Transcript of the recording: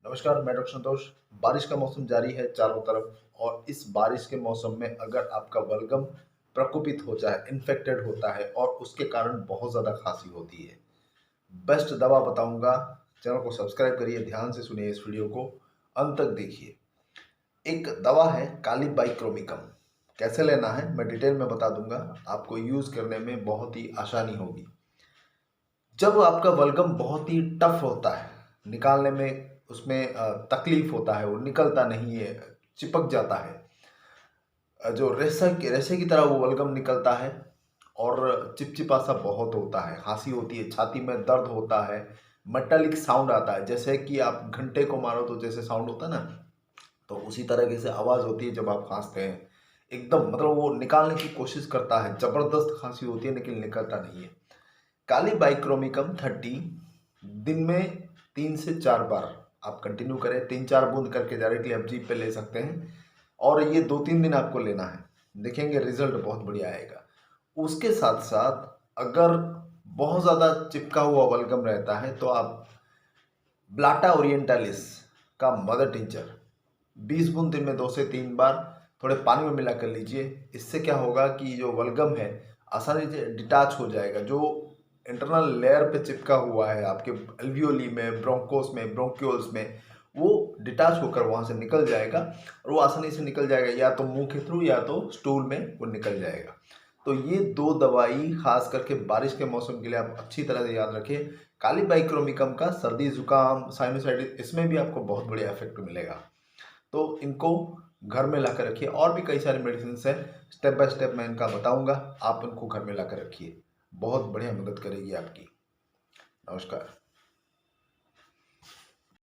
नमस्कार, मैं डॉक्टर संतोष। बारिश का मौसम जारी है चारों तरफ और इस बारिश के मौसम में अगर आपका बलगम प्रकोपित हो जाए, इन्फेक्टेड होता है और उसके कारण बहुत ज़्यादा खांसी होती है, बेस्ट दवा बताऊंगा। चैनल को सब्सक्राइब करिए, ध्यान से सुनिए, इस वीडियो को अंत तक देखिए। एक दवा है कालीबाइक्रोमिकम। कैसे लेना है मैं डिटेल में बता दूंगा, आपको यूज़ करने में बहुत ही आसानी होगी। जब आपका बलगम बहुत ही टफ होता है, निकालने में उसमें तकलीफ होता है, वो निकलता नहीं है, चिपक जाता है, जो रेशे की तरह वो बलगम निकलता है और चिपचिपा सा बहुत होता है, खांसी होती है, छाती में दर्द होता है, मेटालिक साउंड आता है, जैसे कि आप घंटे को मारो तो जैसे साउंड होता है ना, तो उसी तरह से आवाज़ होती है जब आप खांसते हैं। एकदम मतलब वो निकालने की कोशिश करता है, ज़बरदस्त खांसी होती है लेकिन निकलता नहीं है। कालीबाइक्रोमिकम 30 दिन में 3 से 4 बार आप कंटिन्यू करें। 3-4 बूंद करके डायरेक्टली आप जीभ पे ले सकते हैं और ये 2-3 दिन आपको लेना है, देखेंगे रिजल्ट बहुत बढ़िया आएगा। उसके साथ साथ अगर बहुत ज़्यादा चिपका हुआ बलगम रहता है तो आप ब्लाटा ओरिएंटालिस का मदर टिंचर 20 बूंद दिन में 2 से 3 बार थोड़े पानी में मिला कर लीजिए। इससे क्या होगा कि जो बलगम है आसानी से डिटैच हो जाएगा, जो इंटरनल लेयर पे चिपका हुआ है आपके एल्वियोली में, ब्रोंकोस में, ब्रोंक्यूल्स में, वो डिटैच होकर वहाँ से निकल जाएगा और वो आसानी से निकल जाएगा, या तो मुंह के थ्रू या तो स्टूल में वो निकल जाएगा। तो ये 2 दवाई खास करके बारिश के मौसम के लिए आप अच्छी तरह से याद रखिए। कालीबाइक्रोमिकम का सर्दी जुकाम साइनोसाइटिस इसमें भी आपको बहुत बढ़िया इफेक्ट मिलेगा, तो इनको घर में ला कर रखिए। और भी कई सारी मेडिसिन है, स्टेप बाय स्टेप मैं इनका बताऊंगा, आप इनको घर में ला कर रखिए, बहुत बढ़िया मदद करेगी आपकी। नमस्कार।